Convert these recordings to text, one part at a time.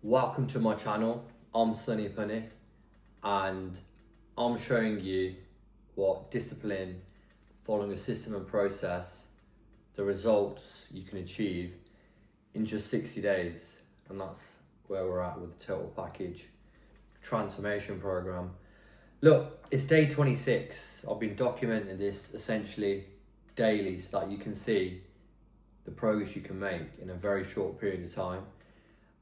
Welcome to my channel. I'm Sunny Punny and I'm showing you what discipline, following a system and process, the results you can achieve in just 60 days. And that's where we're at with the total package transformation program. Look, it's day 26. I've been documenting this essentially daily so that you can see the progress you can make in a very short period of time.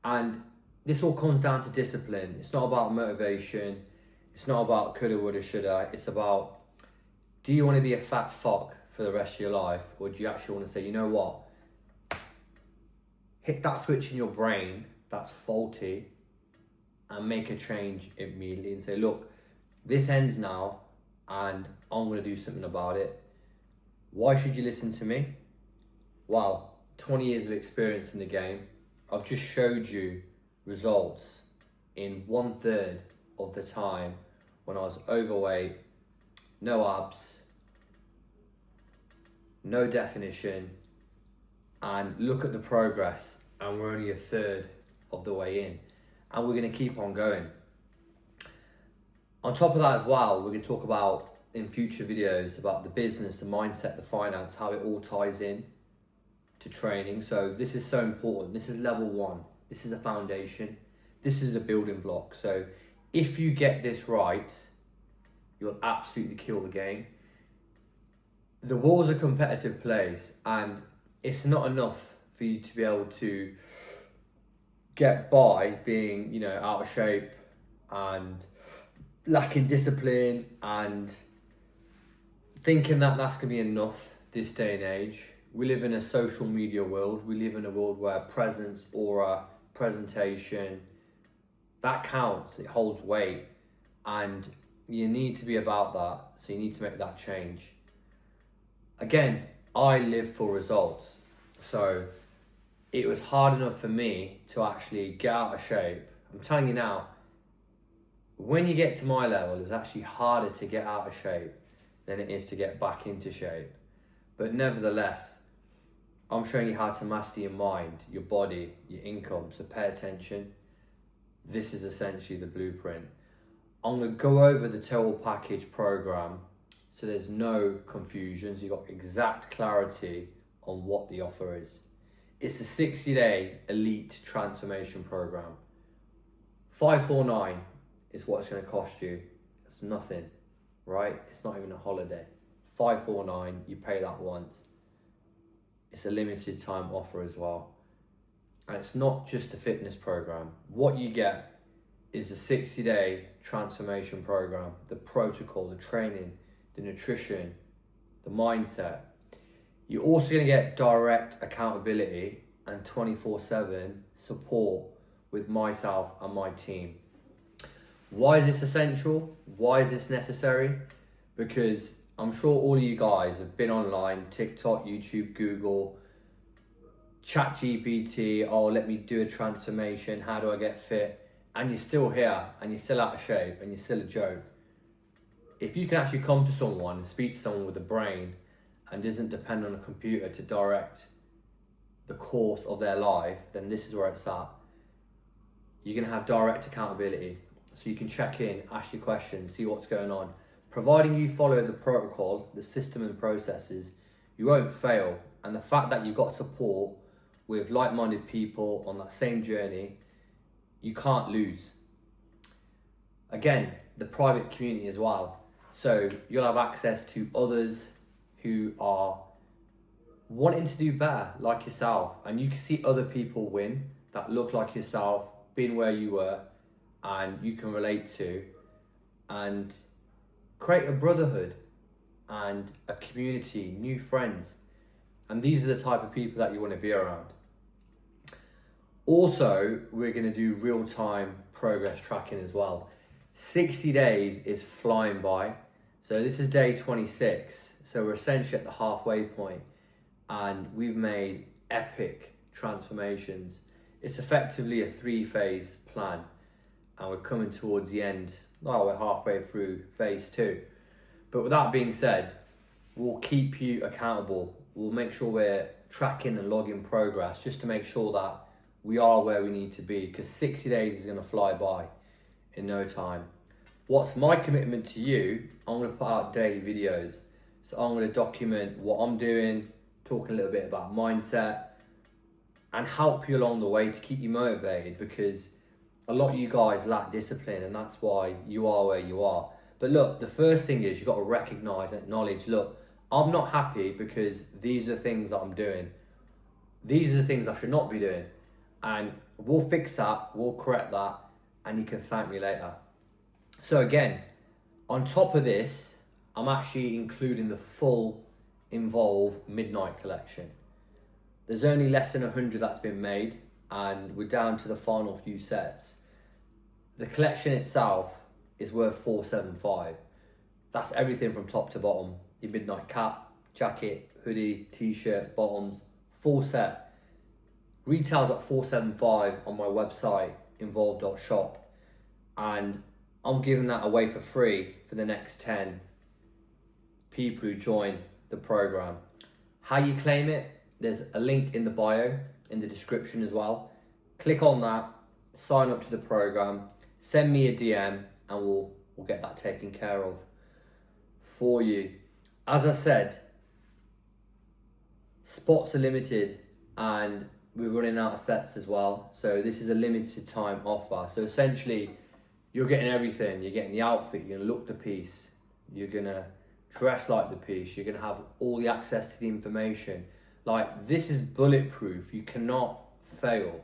And this all comes down to discipline. It's not about motivation. It's not about coulda, woulda, shoulda. It's about, do you want to be a fat fuck for the rest of your life? Or do you actually want to say, you know what? Hit that switch in your brain that's faulty and make a change immediately and say, look, this ends now and I'm going to do something about it. Why should you listen to me? Well, 20 years of experience in the game. I've just showed you results in 1/3 of the time when I was overweight, no abs, no definition, and look at the progress, and we're only 1/3 of the way in, and we're going to keep on going. On top of that as well, we're going to talk about in future videos about the business, the mindset, the finance, how it all ties in to training. So this is so important. This is level 1. This is a foundation. This is a building block. So if you get this right, you'll absolutely kill the game. The world's a competitive place, and it's not enough for you to be able to get by being, out of shape and lacking discipline and thinking that that's gonna be enough this day and age. We live in a social media world. We live in a world where presence, aura, presentation, that counts, it holds weight, and you need to be about that, so you need to make that change. Again, I live for results, so it was hard enough for me to actually get out of shape. I'm telling you now, when you get to my level, it's actually harder to get out of shape than it is to get back into shape. But nevertheless, I'm showing you how to master your mind, your body, your income, so pay attention. This is essentially the blueprint. I'm gonna go over the total package program so there's no confusions. You've got exact clarity on what the offer is. It's a 60-day elite transformation program. 549 is what it's gonna cost you. It's nothing, right? It's not even a holiday. 549, you pay that once. It's a limited time offer as well. And it's not just a fitness program. What you get is a 60-day transformation program, the protocol, the training, the nutrition, the mindset. You're also gonna get direct accountability and 24/7 support with myself and my team. Why is this essential? Why is this necessary? Because I'm sure all of you guys have been online, TikTok, YouTube, Google, ChatGPT, let me do a transformation, how do I get fit? And you're still here, and you're still out of shape, and you're still a joke. If you can actually come to someone and speak to someone with a brain and doesn't depend on a computer to direct the course of their life, then this is where it's at. You're gonna have direct accountability. So you can check in, ask your questions, see what's going on. Providing you follow the protocol, the system and processes, you won't fail. And the fact that you've got support with like-minded people on that same journey, you can't lose. Again, the private community as well. So you'll have access to others who are wanting to do better, like yourself. And you can see other people win that look like yourself, been where you were, and you can relate to. And create a brotherhood and a community, new friends. And these are the type of people that you want to be around. Also, we're going to do real-time progress tracking as well. 60 days is flying by. So this is day 26. So we're essentially at the halfway point, and we've made epic transformations. It's effectively a 3-phase plan, and we're coming towards the end. We're halfway through phase 2. But with that being said, we'll keep you accountable. We'll make sure we're tracking and logging progress just to make sure that we are where we need to be, because 60 days is going to fly by in no time. What's my commitment to you? I'm going to put out daily videos. So I'm going to document what I'm doing, talking a little bit about mindset, and help you along the way to keep you motivated, because a lot of you guys lack discipline, and that's why you are where you are. But look, the first thing is you've got to recognize and acknowledge, look, I'm not happy because these are things that I'm doing. These are the things I should not be doing. And we'll fix that, we'll correct that, and you can thank me later. So again, on top of this, I'm actually including the full Involve Midnight collection. There's only less than 100 that's been made, and we're down to the final few sets. The collection itself is worth $475. That's everything from top to bottom. Your midnight cap, jacket, hoodie, t-shirt, bottoms, full set. Retails at $475 on my website, involve.shop. And I'm giving that away for free for the next 10 people who join the program. How you claim it, there's a link in the bio, in the description as well. Click on that, sign up to the program, send me a DM, and we'll get that taken care of for you. As I said, spots are limited and we're running out of sets as well. So this is a limited time offer. So essentially, you're getting everything. You're getting the outfit, you're gonna look the piece, you're gonna dress like the piece, you're gonna have all the access to the information. Like, this is bulletproof, you cannot fail.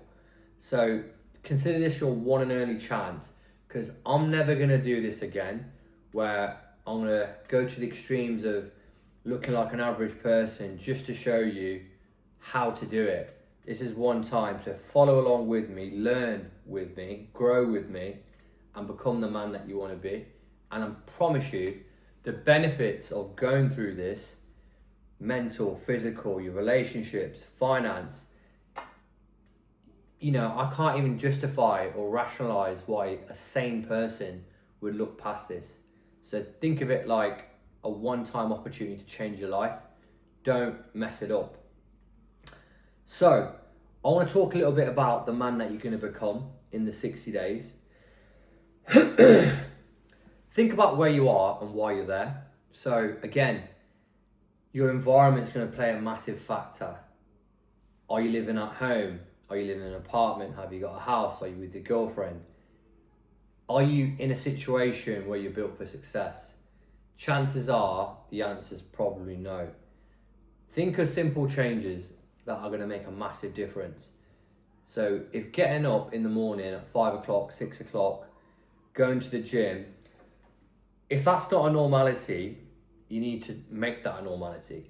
So consider this your one and only chance, because I'm never gonna do this again, where I'm gonna go to the extremes of looking like an average person just to show you how to do it. This is one time, so follow along with me, learn with me, grow with me, and become the man that you want to be. And I promise you, the benefits of going through this, mental, physical, your relationships, finance, you know, I can't even justify or rationalize why a sane person would look past this. So think of it like a one-time opportunity to change your life. Don't mess it up. So I want to talk a little bit about the man that you're going to become in the 60 days. Think about where you are and why you're there. So again, your environment's going to play a massive factor. Are you living at home? Are you living in an apartment? Have you got a house? Are you with your girlfriend? Are you in a situation where you're built for success? Chances are the answer is probably no. Think of simple changes that are going to make a massive difference. So if getting up in the morning at 5 o'clock, 6 o'clock, going to the gym, if that's not a normality, you need to make that a normality.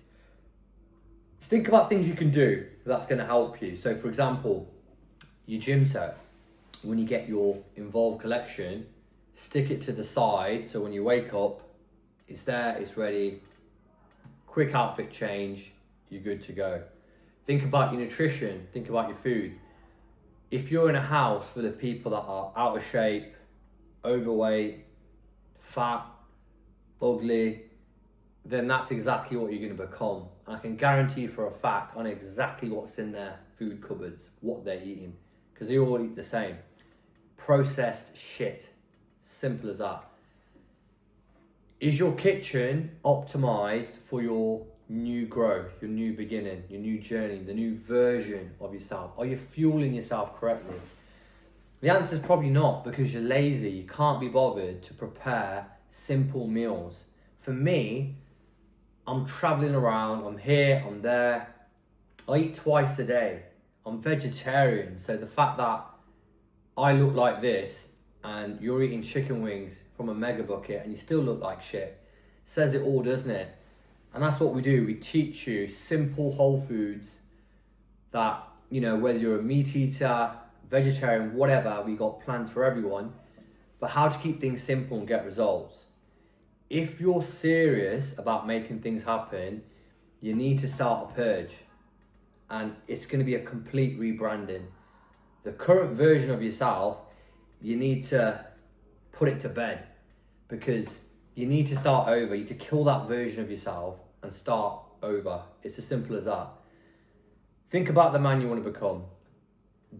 Think about things you can do that's going to help you. So for example, your gym set, when you get your Involve collection, stick it to the side so when you wake up, it's there, it's ready, quick outfit change, you're good to go. Think about your nutrition, think about your food. If you're in a house full of people that are out of shape, overweight, fat, ugly, then that's exactly what you're going to become. And I can guarantee you for a fact, I know exactly what's in their food cupboards, what they're eating, because they all eat the same. Processed shit. Simple as that. Is your kitchen optimized for your new growth, your new beginning, your new journey, the new version of yourself? Are you fueling yourself correctly? The answer is probably not, because you're lazy. You can't be bothered to prepare simple meals. For me, I'm traveling around, I'm here, I'm there. I eat twice a day. I'm vegetarian, so the fact that I look like this and you're eating chicken wings from a mega bucket and you still look like shit says it all, doesn't it? And that's what we do. We teach you simple whole foods that, you know, whether you're a meat eater, vegetarian, whatever, we got plans for everyone, but how to keep things simple and get results. If you're serious about making things happen, you need to start a purge, and it's going to be a complete rebranding. The current version of yourself, you need to put it to bed, because you need to start over. You need to kill that version of yourself and start over. It's as simple as that. Think about the man you want to become.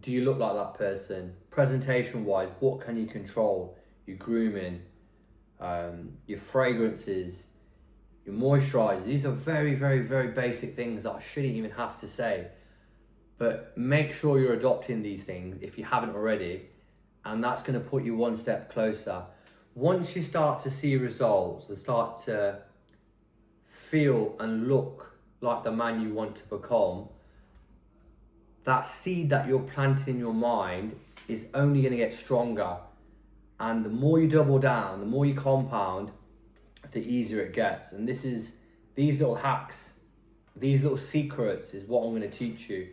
Do you look like that person? Presentation wise, what can you control? Your grooming, your fragrances, your moisturizer. These are very, very, very basic things that I shouldn't even have to say. But make sure you're adopting these things if you haven't already, and that's going to put you one step closer. Once you start to see results and start to feel and look like the man you want to become, that seed that you're planting in your mind is only going to get stronger. And the more you double down, the more you compound, the easier it gets. And these little hacks, these little secrets is what I'm going to teach you.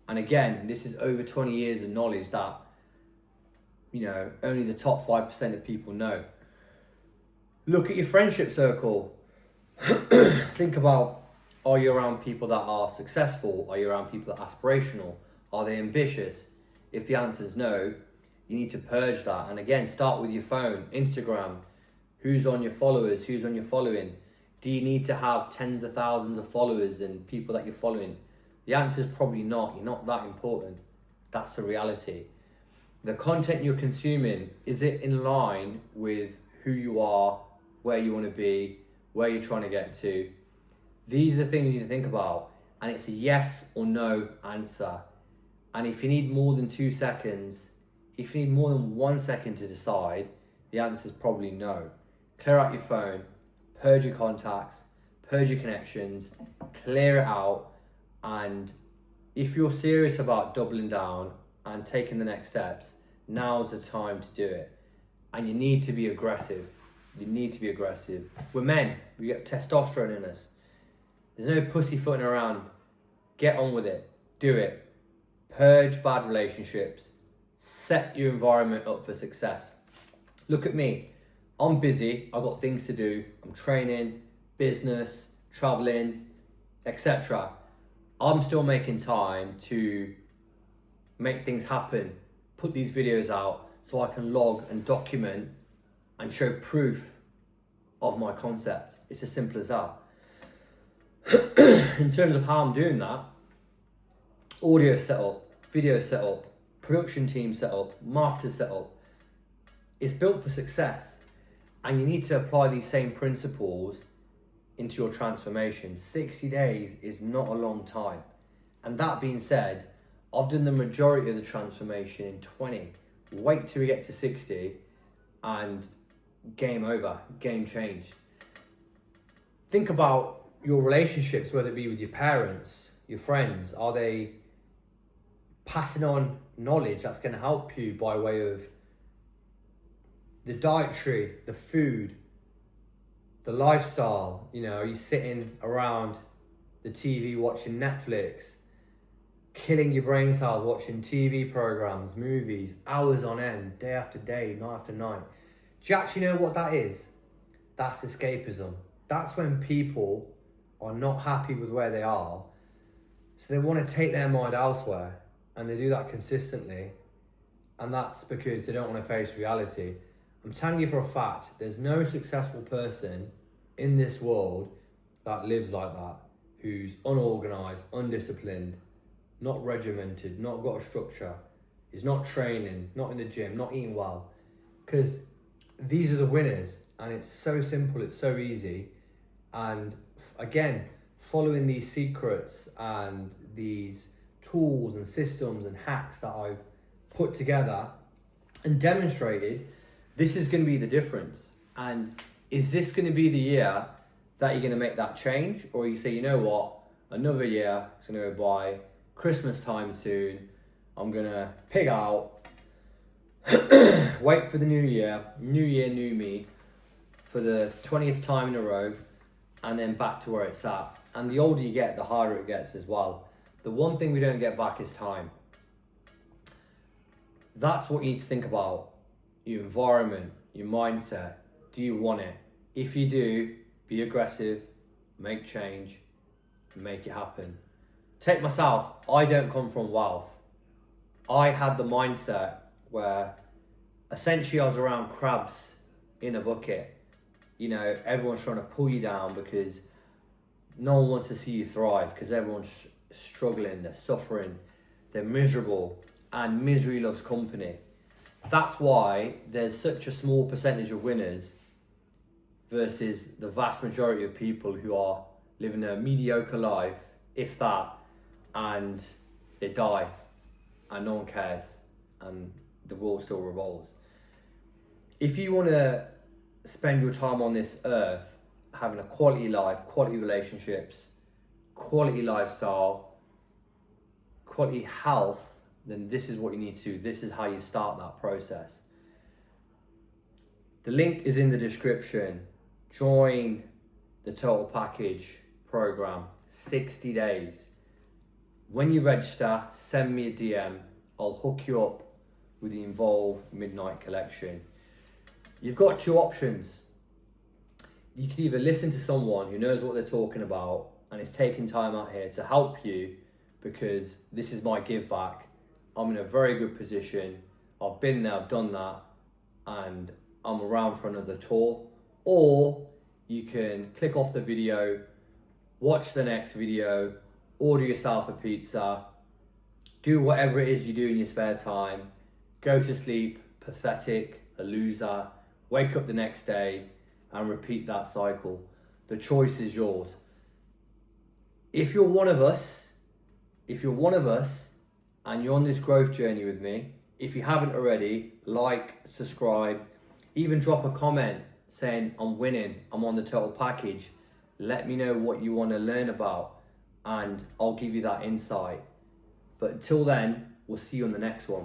And again, this is over 20 years of knowledge that, only the top 5% of people know. Look at your friendship circle. Think about, are you around people that are successful? Are you around people that are aspirational? Are they ambitious? If the answer is no, you need to purge that. And again, start with your phone, Instagram. Who's on your followers? Who's on your following? Do you need to have tens of thousands of followers and people that you're following? The answer is probably not. You're not that important. That's the reality. The content you're consuming, is it in line with who you are, where you want to be, where you're trying to get to? These are things you need to think about, and it's a yes or no answer. And if you need more than 2 seconds, if you need more than 1 second to decide, the answer is probably no. Clear out your phone, purge your contacts, purge your connections, clear it out. And if you're serious about doubling down and taking the next steps, now's the time to do it. And you need to be aggressive. You need to be aggressive. We're men, we get testosterone in us. There's no pussyfooting around. Get on with it. Do it. Purge bad relationships. Set your environment up for success. Look at me. I'm busy. I've got things to do. I'm training, business, traveling, etc. I'm still making time to make things happen. Put these videos out so I can log and document and show proof of my concept. It's as simple as that. In terms of how I'm doing that, audio setup, video setup, production team setup, marketer setup, it's built for success. And you need to apply these same principles into your transformation. 60 days is not a long time. And that being said, I've done the majority of the transformation in 20. Wait till we get to 60 and game over, game changed. Think about your relationships, whether it be with your parents, your friends. Are they passing on knowledge that's going to help you by way of the dietary, the food, the lifestyle? Are you sitting around the TV watching Netflix, killing your brain cells watching TV programs, movies, hours on end, day after day, night after night? Do you actually know what that is? That's escapism. That's when people are not happy with where they are, so they want to take their mind elsewhere, and they do that consistently, and that's because they don't want to face reality. I'm telling you for a fact, there's no successful person in this world that lives like that, who's unorganized, undisciplined, not regimented, not got a structure, is not training, not in the gym, not eating well. Because these are the winners, and it's so simple, it's so easy. And again, following these secrets and these tools and systems and hacks that I've put together and demonstrated, this is going to be the difference. And is this going to be the year that you're going to make that change? Or you say, you know what, another year is going to go by, Christmas time soon, I'm going to pig out, wait for the new year, new me, for the 20th time in a row, and then back to where it's at. And the older you get, the harder it gets as well. The one thing we don't get back is time. That's what you need to think about. Your environment, your mindset. Do you want it? If you do, be aggressive, make change, make it happen. Take myself, I don't come from wealth. I had the mindset where essentially I was around crabs in a bucket. Everyone's trying to pull you down because no one wants to see you thrive, because everyone's struggling, they're suffering, they're miserable, and misery loves company. That's why there's such a small percentage of winners versus the vast majority of people who are living a mediocre life, if that, and they die and no one cares and the world still revolves. If you want to spend your time on this earth having a quality life, quality relationships, quality lifestyle, quality health, then this is what you need to do. This is how you start that process. The link is in the description. Join the Total Package program, 60 days. When you register, send me a DM. I'll hook you up with the Involve Midnight Collection. You've got two options. You can either listen to someone who knows what they're talking about and is taking time out here to help you, because this is my give back. I'm in a very good position. I've been there, I've done that, and I'm around for another tour. Or you can click off the video, watch the next video, order yourself a pizza, do whatever it is you do in your spare time, go to sleep pathetic, a loser, wake up the next day and repeat that cycle. The choice is yours. If you're one of us and you're on this growth journey with me, if you haven't already, like, subscribe, even drop a comment saying I'm winning, I'm on the Total Package. Let me know what you want to learn about and I'll give you that insight. But until then, we'll see you on the next one.